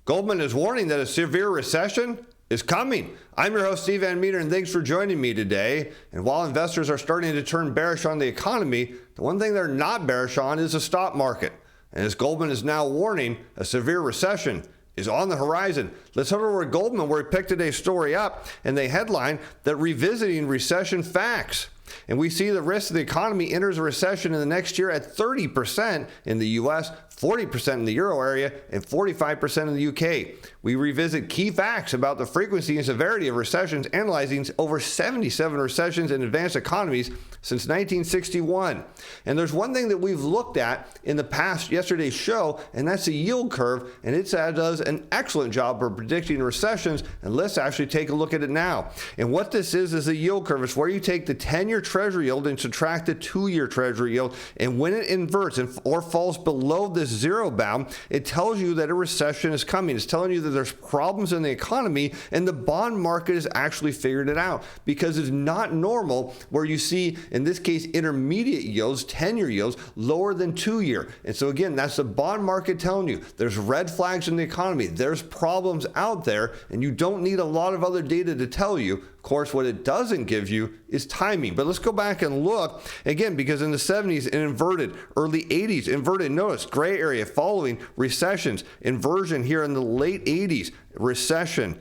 Goldman is warning that a severe recession is coming. I'm your host, Steve Van Metre, and thanks for joining me today. And while investors are starting to turn bearish on the economy, the one thing they're not bearish on is the stock market. And as Goldman is now warning, a severe recession is on the horizon. Let's head over to Goldman, where he picked today's story up, and they headline that revisiting recession facts. And we see the risk of the economy enters a recession in the next year at 30% in the U.S., 40% in the Euro area, and 45% in the UK. We revisit key facts about the frequency and severity of recessions, analyzing over 77 recessions in advanced economies since 1961. And there's one thing that we've looked at in the past, yesterday's show, and that's the yield curve, and it does an excellent job of predicting recessions. And let's actually take a look at it now. And what this is a yield curve. It's where you take the 10-year Treasury yield and subtract the 2-year Treasury yield, and when it inverts or falls below this zero bound, it tells you that a recession is coming. It's telling you that there's problems in the economy, and the bond market has actually figured it out, because it's not normal where you see, in this case, intermediate yields, 10-year yields, lower than 2-year. And so again, that's the bond market telling you there's red flags in the economy. There's problems out there, and you don't need a lot of other data to tell you. Of course, what it doesn't give you is timing. But let's go back and look again, because in the 70s it inverted, early 80s inverted. Notice gray area following recessions, inversion here in the late 80s, recession.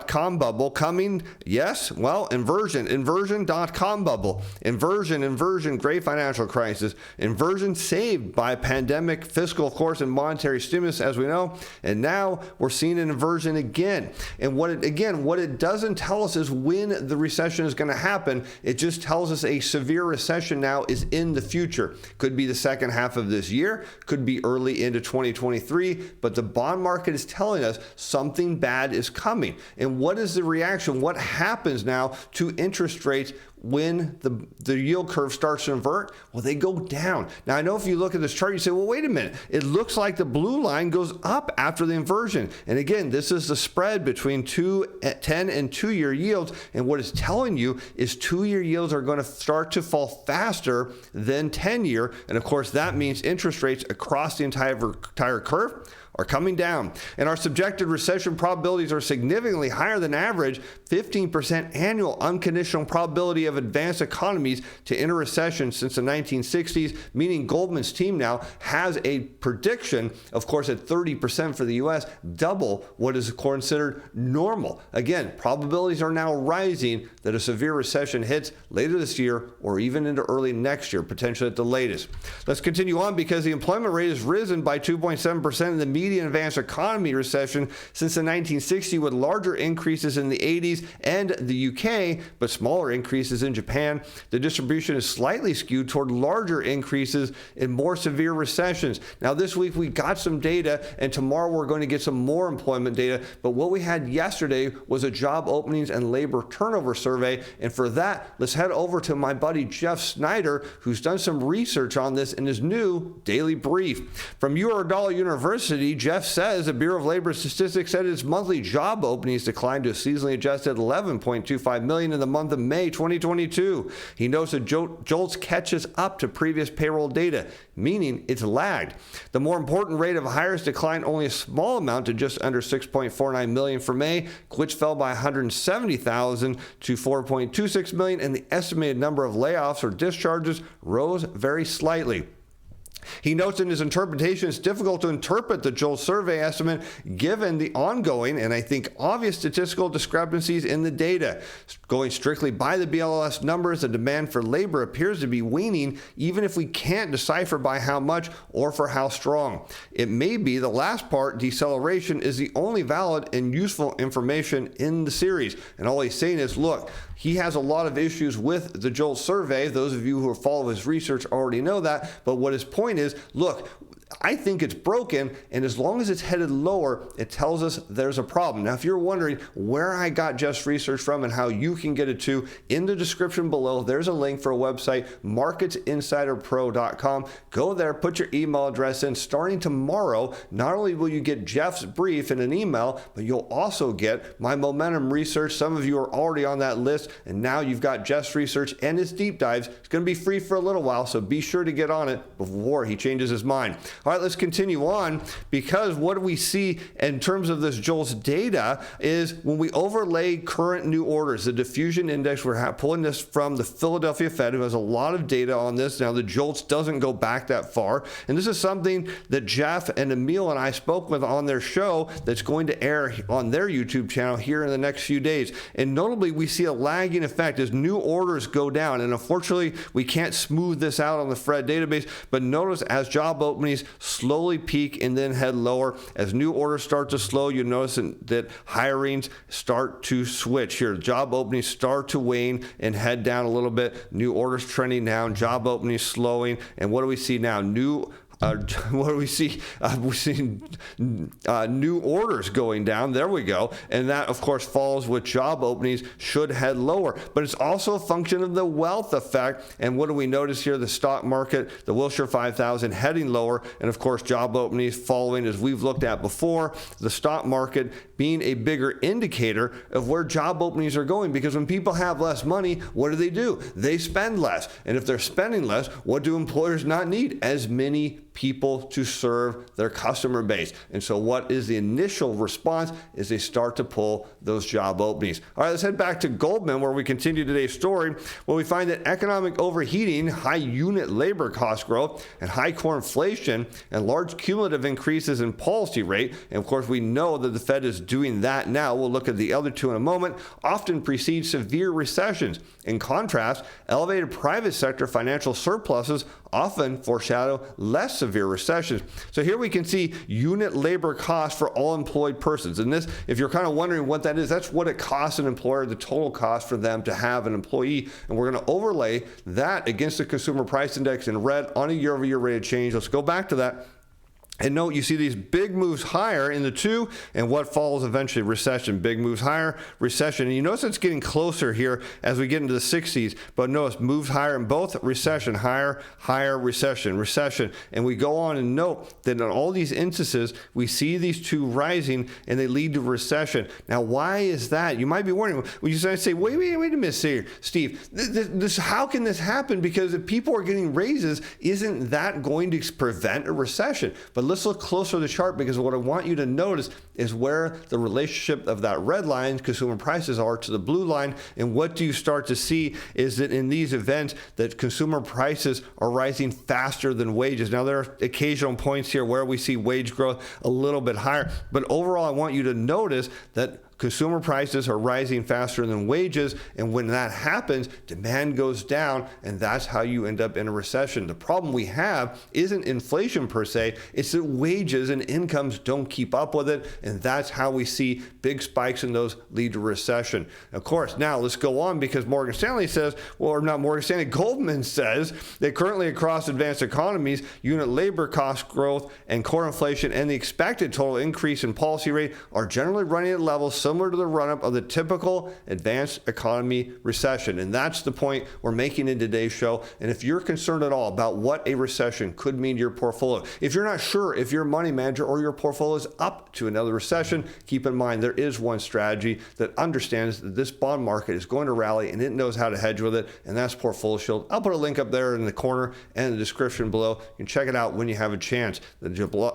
.com bubble coming, yes, well, inversion, .com bubble, inversion, great financial crisis, inversion saved by pandemic, fiscal, of course, and monetary stimulus, as we know, and now we're seeing an inversion again. And what it doesn't tell us is when the recession is going to happen. It just tells us a severe recession now is in the future. Could be the second half of this year, could be early into 2023, but the bond market is telling us something bad is coming. And what is the reaction? What happens now to interest rates when the yield curve starts to invert? Well, they go down. Now, I know if you look at this chart, you say, well, wait a minute. It looks like the blue line goes up after the inversion. And again, this is the spread between 10 and 2-year yields. And what it's telling you is 2-year yields are going to start to fall faster than 10-year. And of course, that means interest rates across the entire curve are coming down. And our subjective recession probabilities are significantly higher than average. 15% annual unconditional probability of advanced economies to enter recession since the 1960s, meaning Goldman's team now has a prediction, of course, at 30% for the U.S., double what is considered normal. Again, probabilities are now rising that a severe recession hits later this year or even into early next year, potentially at the latest. Let's continue on, because the employment rate has risen by 2.7% in the median advanced economy recession since the 1960s, with larger increases in the 80s and the UK, but smaller increases in Japan. The distribution is slightly skewed toward larger increases in more severe recessions. Now, this week we got some data, and tomorrow we're going to get some more employment data. But what we had yesterday was a job openings and labor turnover survey. And for that, let's head over to my buddy Jeff Snyder, who's done some research on this in his new daily brief. From Eurodollar University, Jeff says the Bureau of Labor Statistics said its monthly job openings declined to a seasonally adjusted 11.25 million in the month of May 2022. He notes that JOLTS catches up to previous payroll data, meaning it's lagged. The more important rate of hires declined only a small amount to just under 6.49 million for May, which fell by 170,000 to 4.26 million, and the estimated number of layoffs or discharges rose very slightly. He notes in his interpretation it's difficult to interpret the JOLTS survey estimate given the ongoing and I think obvious statistical discrepancies in the data. Going strictly by the BLS numbers, the demand for labor appears to be waning, even if we can't decipher by how much or for how strong. It may be the last part, deceleration, is the only valid and useful information in the series. And all he's saying is, look, he has a lot of issues with the JOLTS survey. Those of you who follow his research already know that. But what his point is, look, I think it's broken, and as long as it's headed lower, it tells us there's a problem. Now, if you're wondering where I got Jeff's research from and how you can get it too, in the description below, there's a link for a website, marketsinsiderpro.com. Go there, put your email address in. Starting tomorrow, not only will you get Jeff's brief in an email, but you'll also get my momentum research. Some of you are already on that list, and now you've got Jeff's research and his deep dives. It's going to be free for a little while, so be sure to get on it before he changes his mind. All right, let's continue on, because what do we see in terms of this JOLTS data is when we overlay current new orders, the diffusion index, we're pulling this from the Philadelphia Fed, who has a lot of data on this. Now, the JOLTS doesn't go back that far, and this is something that Jeff and Emil and I spoke with on their show that's going to air on their YouTube channel here in the next few days. And notably, we see a lagging effect as new orders go down, and unfortunately, we can't smooth this out on the Fed database, but notice as job openings slowly peak and then head lower, as new orders start to slow, you notice that hirings start to switch here. Job openings start to wane and head down a little bit. New orders trending down, job openings slowing. And what do we see now? What do we see? We're seeing new orders going down. There we go. And that, of course, follows with job openings should head lower. But it's also a function of the wealth effect. And what do we notice here? The stock market, the Wilshire 5000 heading lower. And, of course, job openings following, as we've looked at before, the stock market being a bigger indicator of where job openings are going. Because when people have less money, what do? They spend less. And if they're spending less, what do employers not need? As many people to serve their customer base. And so what is the initial response is they start to pull those job openings. All right, let's head back to Goldman, where we continue today's story, where we find that economic overheating, high unit labor cost growth, and high core inflation, and large cumulative increases in policy rate, and of course we know that the Fed is doing that now, we'll look at the other two in a moment, often precede severe recessions. In contrast, elevated private sector financial surpluses often foreshadow less severe recessions. So here we can see unit labor cost for all employed persons. And this, if you're kind of wondering what that is, that's what it costs an employer, the total cost for them to have an employee. And we're going to overlay that against the consumer price index in red on a year-over-year rate of change. Let's go back to that. And note, you see these big moves higher in the two, and what follows eventually? Recession. Big moves higher, recession. And you notice it's getting closer here as we get into the 60s, but notice moves higher in both, recession, higher, higher, recession, recession. And we go on and note that in all these instances, we see these two rising and they lead to recession. Now, why is that? You might be wondering, well, you say, wait a minute, Steve, how can this happen? Because if people are getting raises, isn't that going to prevent a recession? But let's look closer at the chart, because what I want you to notice is where the relationship of that red line, consumer prices, are to the blue line. And what do you start to see is that in these events that consumer prices are rising faster than wages. Now, there are occasional points here where we see wage growth a little bit higher, but overall I want you to notice that consumer prices are rising faster than wages, and when that happens, demand goes down, and that's how you end up in a recession. The problem we have isn't inflation per se, it's that wages and incomes don't keep up with it, and that's how we see big spikes in those lead to recession. Of course, now let's go on, because Morgan Stanley says, well, or not Morgan Stanley, Goldman says that currently across advanced economies, unit labor cost growth and core inflation and the expected total increase in policy rate are generally running at levels similar to the run-up of the typical advanced economy recession. And that's the point we're making in today's show. And if you're concerned at all about what a recession could mean to your portfolio, if you're not sure if your money manager or your portfolio is up to another recession, keep in mind there is one strategy that understands that this bond market is going to rally and it knows how to hedge with it, and that's Portfolio Shield. I'll put a link up there in the corner and the description below. You can check it out when you have a chance. The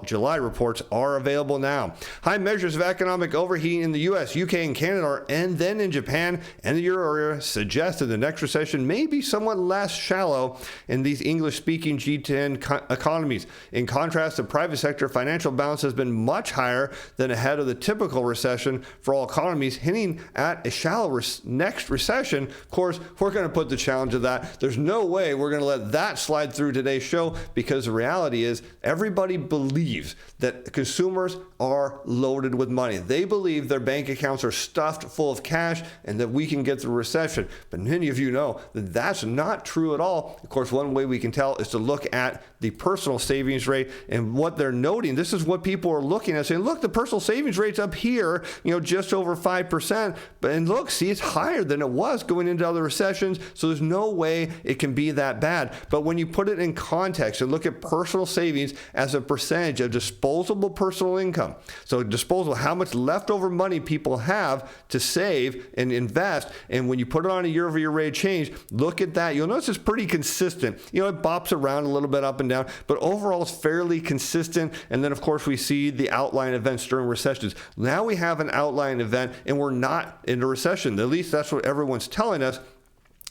July reports are available now. High measures of economic overheating in the U.S., UK, and Canada, and then in Japan and the Euro area, suggest that the next recession may be somewhat less shallow in these English-speaking G10 economies. In contrast, the private sector financial balance has been much higher than ahead of the typical recession for all economies, hinting at a shallow next recession. Of course, we're going to put the challenge of that. There's no way we're going to let that slide through today's show, because the reality is everybody believes that consumers are loaded with money. They believe their bank accounts are stuffed full of cash and that we can get through a recession. But many of you know that that's not true at all. Of course, one way we can tell is to look at the personal savings rate, and what they're noting. This is what people are looking at, saying, look, the personal savings rate's up here, just over 5%. And look, see, it's higher than it was going into other recessions. So there's no way it can be that bad. But when you put it in context and look at personal savings as a percentage of disposable personal income, so disposable, how much leftover money people people have to save and invest. And when you put it on a year-over-year rate of change, look at that. You'll notice it's pretty consistent. It bops around a little bit up and down, but overall it's fairly consistent. And then, of course, we see the outlying events during recessions. Now we have an outlying event, and we're not in a recession. At least that's what everyone's telling us.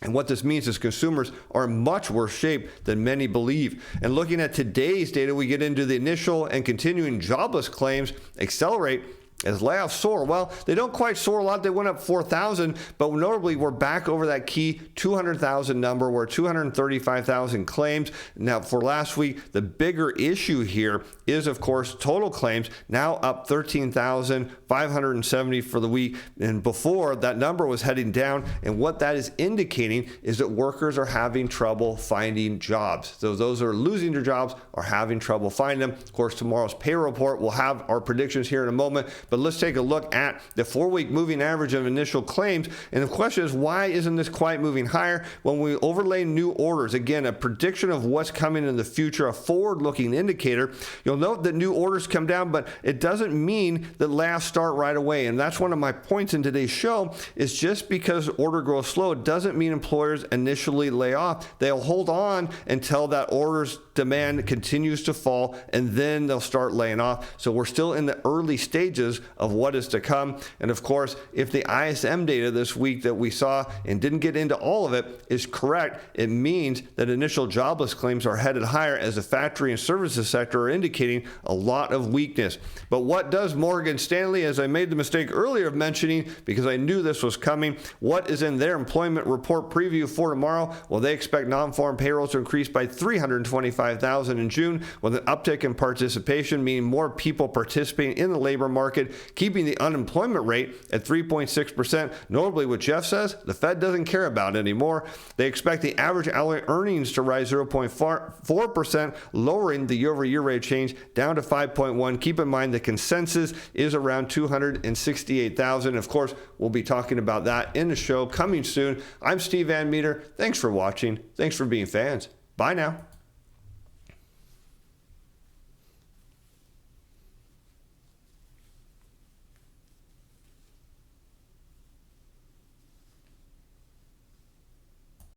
And what this means is consumers are in much worse shape than many believe. And looking at today's data, we get into the initial and continuing jobless claims accelerate as layoffs soar. Well, they don't quite soar a lot. They went up 4,000, but notably we're back over that key 200,000 number. We're 235,000 claims. Now, for last week, the bigger issue here is, of course, total claims, now up 13,570 for the week. And before, that number was heading down. And what that is indicating is that workers are having trouble finding jobs. So those who are losing their jobs are having trouble finding them. Of course, tomorrow's payroll report, we'll have our predictions here in a moment. But let's take a look at the 4-week moving average of initial claims. And the question is, why isn't this quite moving higher? When we overlay new orders, again, a prediction of what's coming in the future, a forward-looking indicator, you'll note that new orders come down, but it doesn't mean that layoffs start right away. And that's one of my points in today's show, is just because order growth slow, it doesn't mean employers initially lay off. They'll hold on until that orders demand continues to fall, and then they'll start laying off. So we're still in the early stages of what is to come. And of course, if the ISM data this week that we saw and didn't get into all of it is correct, it means that initial jobless claims are headed higher as the factory and services sector are indicating a lot of weakness. But what does Morgan Stanley, as I made the mistake earlier of mentioning because I knew this was coming, what is in their employment report preview for tomorrow? Well, they expect non-farm payrolls to increase by 325,000 in June, with an uptick in participation, meaning more people participating in the labor market, keeping the unemployment rate at 3.6%. Notably, what Jeff says, the Fed doesn't care about anymore. They expect the average hourly earnings to rise 0.4%, lowering the year-over-year rate of change down to 5.1. Keep in mind the consensus is around 268,000. Of course, we'll be talking about that in the show coming soon. I'm Steve Van Metre. Thanks for watching. Thanks for being fans. Bye now.